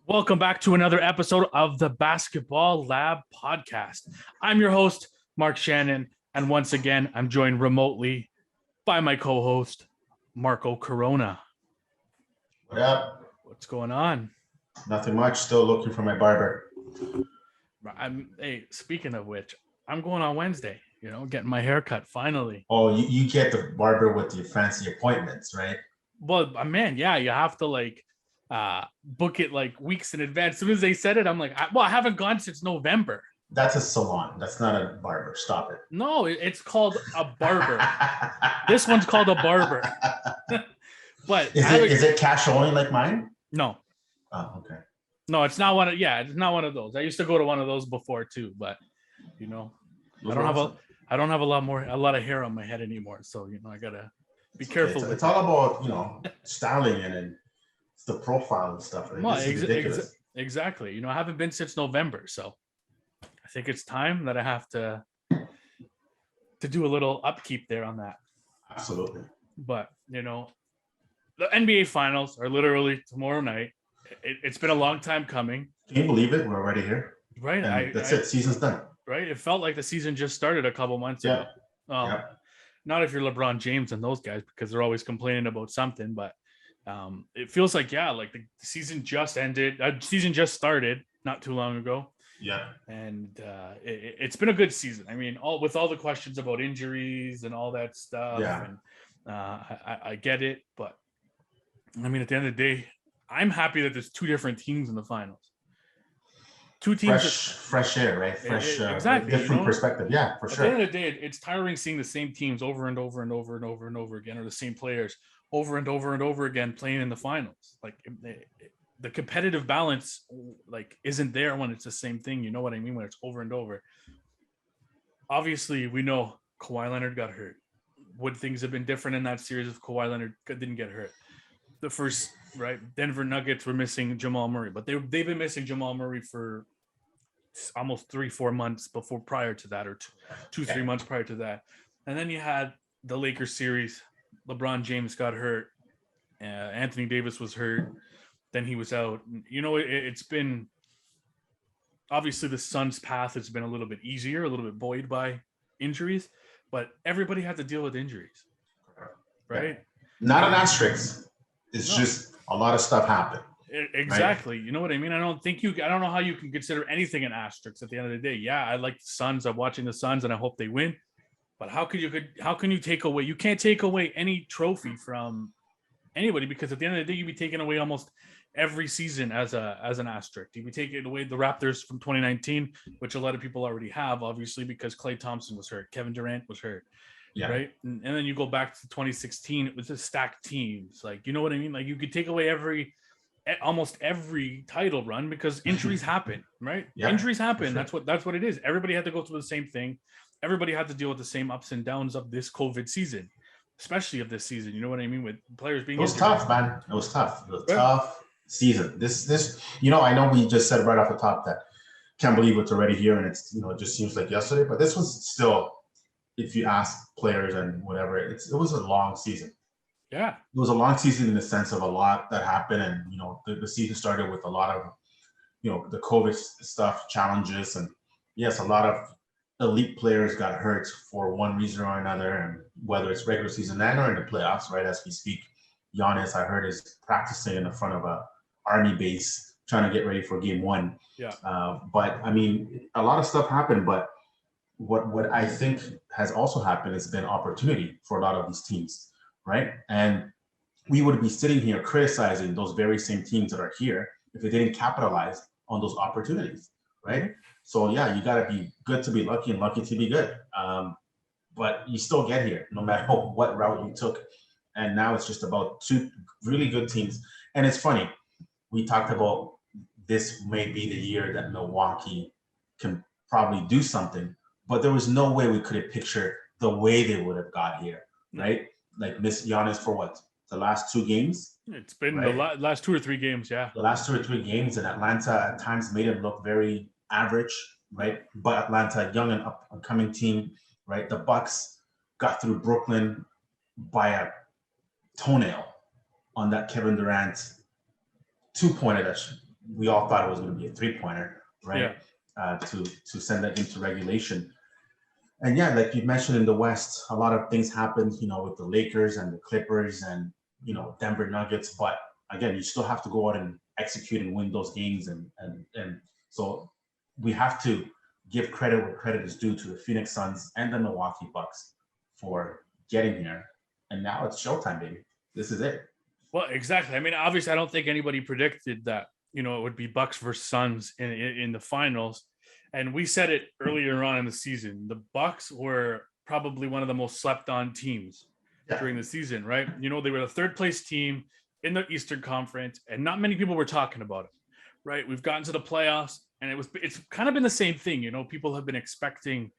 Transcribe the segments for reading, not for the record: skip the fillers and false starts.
Welcome back to another episode of the Basketball Lab podcast. I'm your host, Mark Shannon, and once again, I'm joined remotely by my co-host, Marco Corona. What up? What's going on? Nothing much. Still looking for my barber. Hey, speaking of which, I'm going on Wednesday, getting my hair cut finally. Oh, you get the barber with your fancy appointments, right? Well, man, yeah, you have to book it like weeks in advance. As soon as they said it, I'm like, I haven't gone since November. That's a salon. That's not a barber. Stop it. No, it's called a barber. This one's called a barber. But is it cash only like mine? No. Oh, okay. No, it's not one of it's not one of those. I used to go to one of those before too, but I don't have a lot of hair on my head anymore. So I gotta be careful. It's all about styling and it's the profile and stuff. Right? Well, exactly. I haven't been since November, so I think it's time that I have to do a little upkeep there on that. Absolutely. But the NBA finals are literally tomorrow night. It's been a long time coming. Can you believe it? We're already here. Right. That's it. Season's done. Right. It felt like the season just started a couple months ago. Not if you're LeBron James and those guys, because they're always complaining about something. But it feels like, the season just ended. Season just started not too long ago. Yeah. And it's been a good season. I mean, all the questions about injuries and all that stuff. Yeah. And I get it. But I mean, at the end of the day, I'm happy that there's two different teams in the finals. Two teams. Fresh air, right? Exactly. Different perspective. Yeah, for sure. At the end of the day, it's tiring seeing the same teams over and over and over and over and over again, or the same players over and over and over again playing in the finals. Like the competitive balance, isn't there when it's the same thing. You know what I mean? When it's over and over. Obviously, we know Kawhi Leonard got hurt. Would things have been different in that series if Kawhi Leonard didn't get hurt? The first, right? Denver Nuggets were missing Jamal Murray, but they've been missing Jamal Murray for almost 3-4 months prior to that, or 2-3 months prior to that. And then you had the Lakers series. LeBron James got hurt. Anthony Davis was hurt. Then he was out. It's been obviously the Suns' path has been a little bit easier, a little bit buoyed by injuries, but everybody had to deal with injuries, right? Not an asterisk. It's just a lot of stuff happened. Exactly. Right? You know what I mean? I don't know how you can consider anything an asterisk at the end of the day. Yeah, I like the Suns. I'm watching the Suns and I hope they win. But how can you take away? You can't take away any trophy from anybody, because at the end of the day, you'd be taking away almost every season as an asterisk. You'd be taking away the Raptors from 2019, which a lot of people already have, obviously, because Klay Thompson was hurt. Kevin Durant was hurt. Yeah. Right. And then you go back to 2016, it was a stacked teams. You know what I mean? You could take away almost every title run because injuries happen, right? Yeah, injuries happen. Sure. That's what it is. Everybody had to go through the same thing. Everybody had to deal with the same ups and downs of this COVID season, especially of this season. You know what I mean? With players being tough, man. It was tough. It was a tough season. This, I know we just said right off the top that can't believe it's already here and it's, it just seems like yesterday, but this was still, if you ask players and whatever, it was a long season. Yeah. It was a long season in the sense of a lot that happened. And, the season started with a lot of, the COVID stuff, challenges. And yes, a lot of elite players got hurt for one reason or another. And whether it's regular season and or in the playoffs, right, as we speak, Giannis, I heard, is practicing in the front of a army base, trying to get ready for game one. Yeah. But, I mean, a lot of stuff happened. But what I think has also happened has been opportunity for a lot of these teams. Right. And we would be sitting here criticizing those very same teams that are here if they didn't capitalize on those opportunities. Right. So, yeah, you got to be good to be lucky and lucky to be good. But you still get here no matter what route you took. And now it's just about two really good teams. And it's funny. We talked about this may be the year that Milwaukee can probably do something, but there was no way we could have pictured the way they would have got here. Right. Miss Giannis for what? The last 2 games? It's been the last 2 or 3 games, yeah. The last 2 or 3 games, and Atlanta at times made him look very average, right? But Atlanta, young and upcoming team, right? The Bucks got through Brooklyn by a toenail on that Kevin Durant 2-pointer that we all thought it was going to be a 3-pointer, right? Yeah. To send that into regulation. And yeah, like you mentioned in the West, a lot of things happened, with the Lakers and the Clippers and, Denver Nuggets. But again, you still have to go out and execute and win those games. And so we have to give credit where credit is due to the Phoenix Suns and the Milwaukee Bucks for getting here. And now it's showtime, baby. This is it. Well, exactly. I mean, obviously, I don't think anybody predicted that, it would be Bucks versus Suns in the finals. And we said it earlier on in the season. The Bucks were probably one of the most slept on teams during the season, right? They were the third place team in the Eastern Conference, and not many people were talking about it, right? We've gotten to the playoffs, and it's kind of been the same thing. People have been expecting.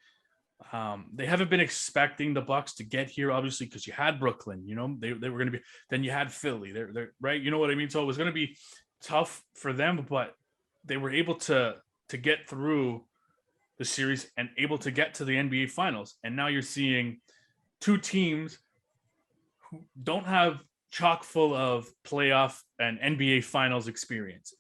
They haven't been expecting the Bucks to get here, obviously, because you had Brooklyn. They were going to be. Then you had Philly. They're right. You know what I mean? So it was going to be tough for them, but they were able to get through the series and able to get to the NBA Finals. And now you're seeing two teams who don't have chock full of playoff and NBA Finals experience,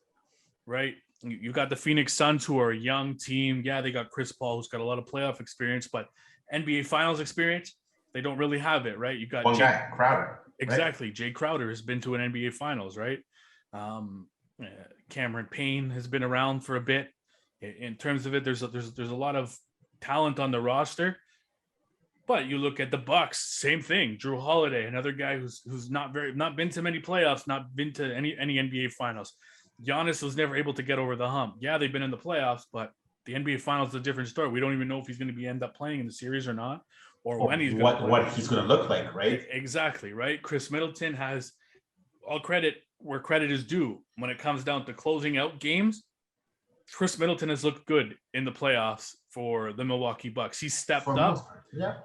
right? You got the Phoenix Suns, who are a young team. Yeah, they got Chris Paul, who's got a lot of playoff experience, but NBA Finals experience, they don't really have it, right? You got one guy, Crowder. Exactly. Right? Jay Crowder has been to an NBA Finals, right? Cameron Payne has been around for a bit. In terms of it, there's a lot of talent on the roster. But you look at the Bucks, same thing. Drew Holiday, another guy who's not been to many playoffs, not been to any NBA Finals. Giannis was never able to get over the hump. Yeah, they've been in the playoffs, but the NBA Finals is a different story. We don't even know if he's going to end up playing in the series or not, or when he's going to play. What he's going to look like, right? Exactly, right? Chris Middleton has all credit where credit is due. When it comes down to closing out games, Chris Middleton has looked good in the playoffs for the Milwaukee Bucks. He stepped up.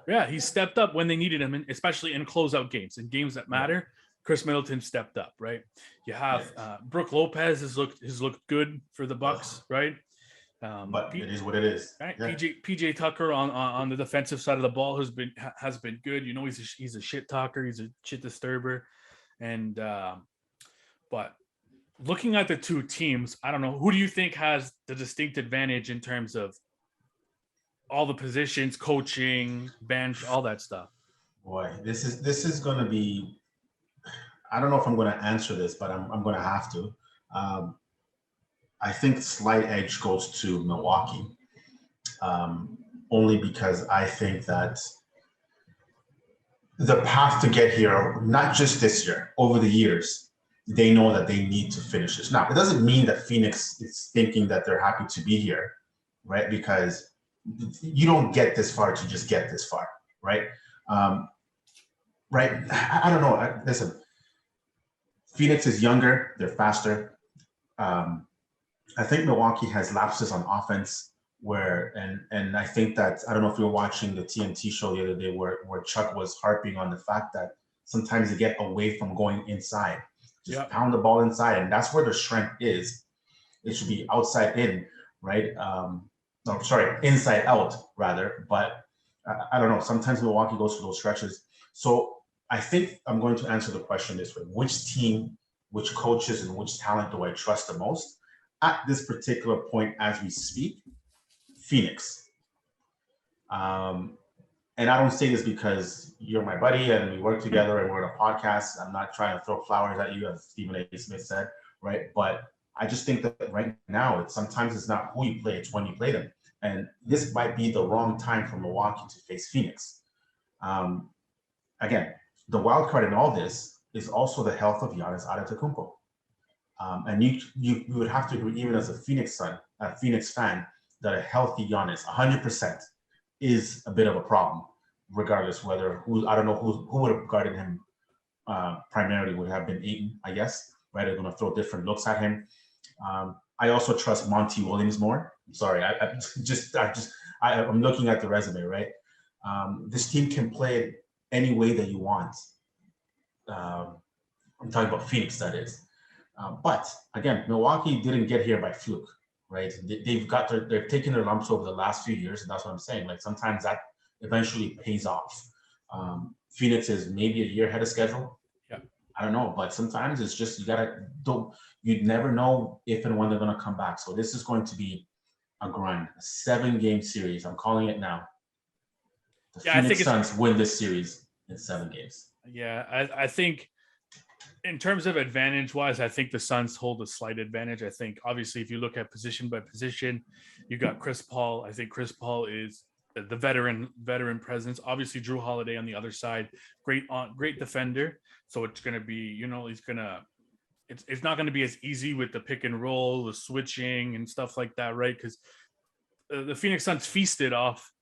Yeah, he stepped up when they needed him, especially in closeout games, in games that matter. Yeah. Chris Middleton stepped up, right? You have Brook Lopez has looked good for the Bucks, right? But it is what it is. Right? Yeah. PJ Tucker on the defensive side of the ball has been good. He's a shit talker, he's a shit disturber, and but looking at the two teams, I don't know, who do you think has the distinct advantage in terms of all the positions, coaching, bench, all that stuff? Boy, this is going to be. I don't know if I'm going to answer this, but I'm going to have to. I think slight edge goes to Milwaukee, only because I think that the path to get here, not just this year, over the years, they know that they need to finish this. Now, it doesn't mean that Phoenix is thinking that they're happy to be here, right? Because you don't get this far to just get this far, right? Right? I don't know. Listen, Phoenix is younger. They're faster. I think Milwaukee has lapses on offense and I think that, I don't know if you were watching the TNT show the other day where Chuck was harping on the fact that sometimes they get away from going inside. Just pound the ball inside, and that's where their strength is. It should be outside in, right? Inside out rather. But I don't know. Sometimes Milwaukee goes through those stretches. So I think I'm going to answer the question this way: which team, which coaches, and which talent do I trust the most at this particular point as we speak? Phoenix. And I don't say this because you're my buddy and we work together and we're on a podcast. I'm not trying to throw flowers at you, as Stephen A. Smith said, right? But I just think that right now, sometimes it's not who you play, it's when you play them. And this might be the wrong time for Milwaukee to face Phoenix. Again, the wild card in all this is also the health of Giannis Antetokounmpo. And you would have to agree, even as a Phoenix fan, that a healthy Giannis, 100%, is a bit of a problem, regardless I don't know who would have guarded him primarily. Would have been Ayton, I guess, right? They're going to throw different looks at him. I also trust Monty Williams more. I'm sorry, I'm looking at the resume, right? This team can play it any way that you want. I'm talking about Phoenix, that is. But again, Milwaukee didn't get here by fluke, right? They've taken their lumps over the last few years, and that's what I'm saying. Like sometimes that eventually pays off. Phoenix is maybe a year ahead of schedule. Yeah, I don't know, but sometimes it's just you never know if and when they're gonna come back. So this is going to be a grind, a 7-game series. I'm calling it now. The Yeah, I think Phoenix it's Suns win this series in 7 games. yeah. I think in terms of advantage wise, I think the Suns hold a slight advantage. I think obviously if you look at position by position, you got Chris Paul. I think Chris Paul is the veteran presence. Obviously Drew Holiday on the other side, great defender. So it's gonna be, he's gonna it's not gonna be as easy with the pick and roll, the switching and stuff like that, right? Because the Phoenix Suns feasted off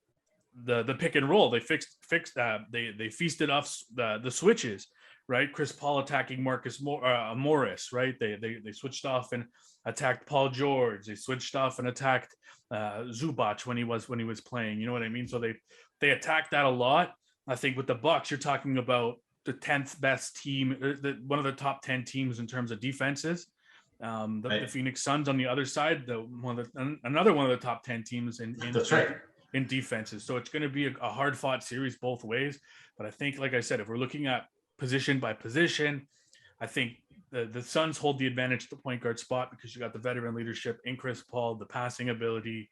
the pick and roll. They they feasted off the switches, right? Chris Paul attacking Morris, right? They switched off and attacked Paul George. They switched off and attacked Zubac when he was playing. You know what I mean? So they attacked that a lot. I think with the Bucks, you're talking about the 10th best team, one of the top 10 teams in terms of defenses. The Phoenix Suns on the other side, another one of the top 10 teams That's right. in defenses. So it's going to be a hard fought series both ways. But I think, like I said, if we're looking at position by position, I think the Suns hold the advantage at the point guard spot because you got the veteran leadership in Chris Paul, the passing ability,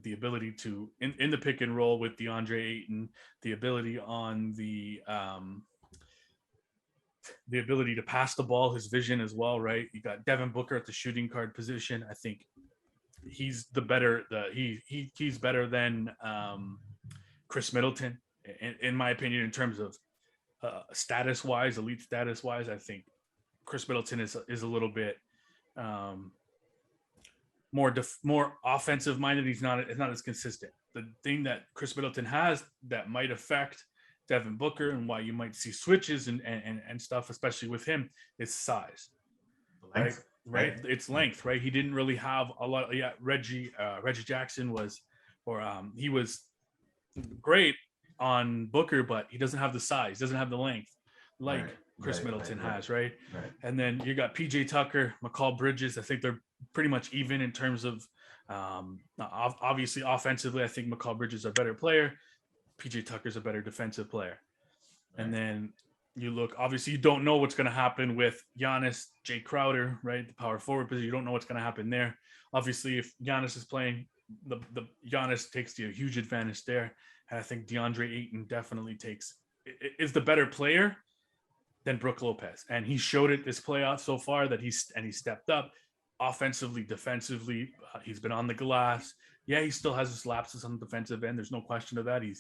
the ability to in the pick and roll with DeAndre Ayton, the ability on the ability to pass the ball, his vision as well, right? You got Devin Booker at the shooting guard position. I think he's he's better than Chris Middleton in my opinion in terms of status wise, elite status wise. I think Chris Middleton is a little bit more offensive minded. He's not as consistent. The thing that Chris Middleton has that might affect Devin Booker and why you might see switches and stuff, especially with him, is size. Right? It's length, right? He didn't really have a lot. Yeah, Reggie Jackson he was great on Booker, but he doesn't have the size, doesn't have the length like Chris Middleton has, right? And then you got PJ Tucker, McCall Bridges. I think they're pretty much even in terms of obviously offensively. I think McCall Bridges is a better player. PJ Tucker's a better defensive player. And then you look, obviously you don't know what's going to happen with Giannis, Jay Crowder, right? The power forward position. You don't know what's going to happen there. Obviously, if Giannis is playing, the Giannis takes a huge advantage there. And I think DeAndre Ayton definitely is the better player than Brook Lopez. And he showed it this playoff so far that he stepped up offensively, defensively. He's been on the glass. Yeah, he still has his lapses on the defensive end. There's no question of that. He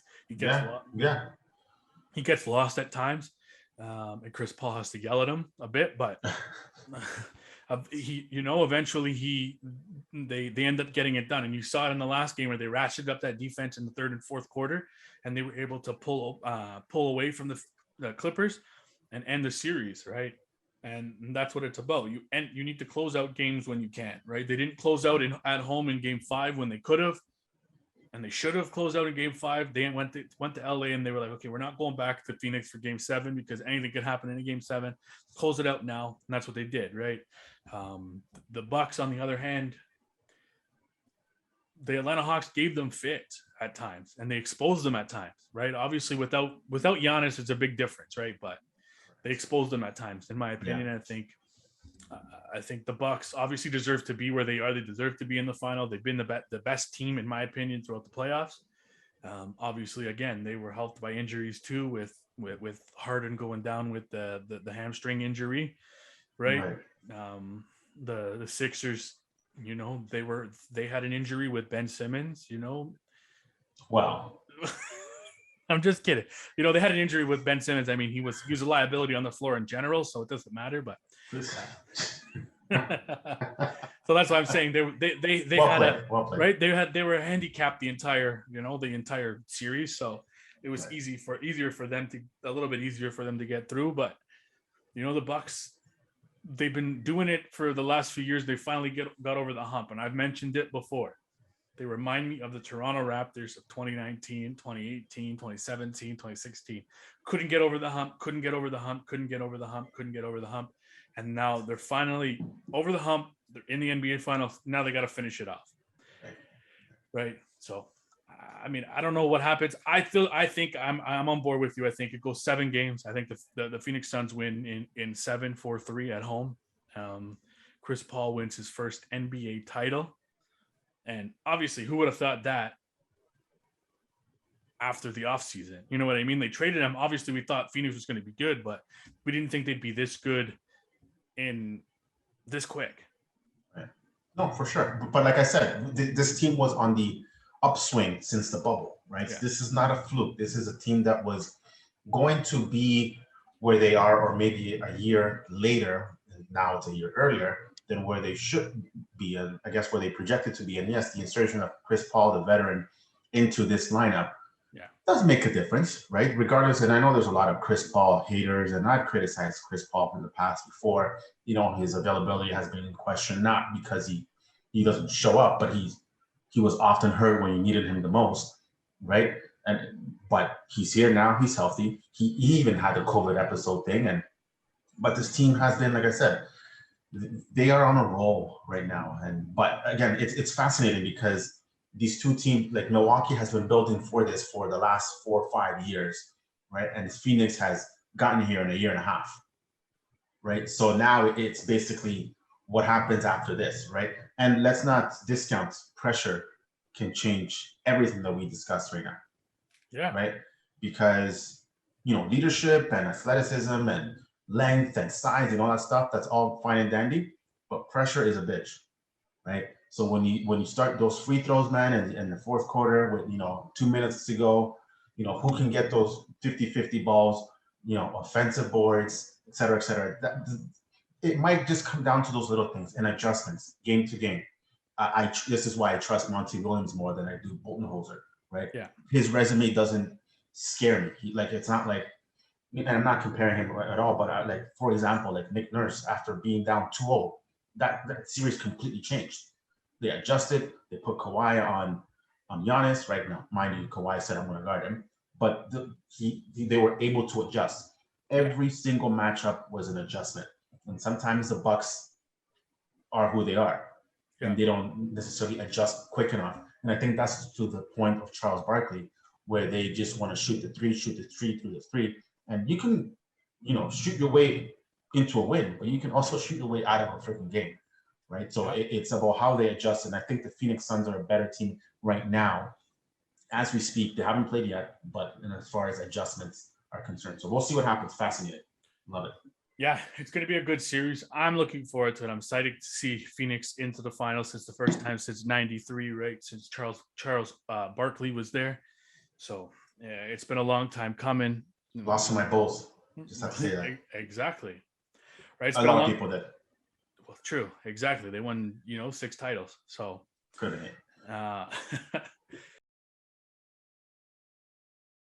gets lost at times. And Chris Paul has to yell at him a bit, but eventually they end up getting it done. And you saw it in the last game where they ratcheted up that defense in the third and fourth quarter, and they were able to pull away from the Clippers and end the series, right? And that's what it's about. You need to close out games when you can, right? They didn't close out at home in Game 5 when they could have, and they should have closed out in Game 5. They went to LA and they were like, okay, we're not going back to Phoenix for Game 7 because anything could happen in Game 7. Close it out now, and that's what they did, right? The Bucks, on the other hand, the Atlanta Hawks gave them fit at times, and they exposed them at times, right? Obviously, without Giannis, it's a big difference, right? But they exposed them at times, in my opinion. Yeah. I think the Bucks obviously deserve to be where they are. They deserve to be in the final. They've been the best team, in my opinion, throughout the playoffs. Obviously, again, they were helped by injuries too, with Harden going down with the hamstring injury, right? The Sixers, they had an injury with Ben Simmons. Wow. I'm just kidding. They had an injury with Ben Simmons. I mean, he was a liability on the floor in general, so it doesn't matter. But so that's what I'm saying. They they were handicapped the entire series. So it was easier for them to get through. But the Bucks, they've been doing it for the last few years. They finally got over the hump, and I've mentioned it before. They remind me of the Toronto Raptors of 2019, 2018, 2017, 2016. Couldn't get over the hump. And now they're finally over the hump. They're in the NBA Finals. Now they got to finish it off. Right? So I mean, I don't know what happens. I think I'm on board with you. I think it goes 7 games. I think the Phoenix Suns win in 7-4-3 at home. Chris Paul wins his first NBA title, and obviously, who would have thought that after the offseason? You know what I mean? They traded him. Obviously, we thought Phoenix was going to be good, but we didn't think they'd be this good in this quick. Right. No, for sure. But like I said, this team was on the upswing since the bubble, right? Yeah. This is not a fluke. This is a team that was going to be where they are, or maybe a year later. Now it's a year earlier than where they should be, and I guess where they projected to be. And yes, the insertion of Chris Paul, the veteran, into this lineup does make a difference, right? Regardless, and I know there's a lot of Chris Paul haters, and I've criticized Chris Paul in the past before. You know, his availability has been in question, not because he doesn't show up, but he was often hurt when you needed him the most, right? But he's here now, he's healthy. He even had the COVID episode thing, but this team has been, like I said, they are on a roll right now. But again, it's fascinating because these two teams, like Milwaukee has been building for this for the last 4 or 5 years, right? And Phoenix has gotten here in a year and a half, right? So now it's basically what happens after this, right? And let's not discount pressure can change everything that we discussed right now. Yeah. Right? Because, leadership and athleticism and length and size and all that stuff, that's all fine and dandy, but pressure is a bitch, right? So when you start those free throws, man, in the fourth quarter with 2 minutes to go, who can get those 50-50 balls, offensive boards, et cetera, et cetera. It might just come down to those little things and adjustments game to game. This is why I trust Monty Williams more than I do Budenholzer, right? Yeah. His resume doesn't scare me. It's not like, and I'm not comparing him at all, but for example, like Nick Nurse, after being down 2-0, that series completely changed. They adjusted. They put Kawhi on Giannis right now. Mind you, Kawhi said I'm going to guard him, but they were able to adjust. Every single matchup was an adjustment, and sometimes the Bucks are who they are, and they don't necessarily adjust quick enough. And I think that's to the point of Charles Barkley, where they just want to shoot the three through the three, and you can, shoot your way into a win, but you can also shoot your way out of a freaking game. Right. So it's about how they adjust. And I think the Phoenix Suns are a better team right now as we speak. They haven't played yet, but as far as adjustments are concerned. So we'll see what happens. Fascinating. Love it. Yeah, it's going to be a good series. I'm looking forward to it. I'm excited to see Phoenix into the finals. It's the first time since '93, right? Since Charles Barkley was there. So it's been a long time coming. Lost to my Bulls. Just have to say that. Exactly. Right. It's a lot of people did. Well, true. Exactly. They won, 6 titles. So good.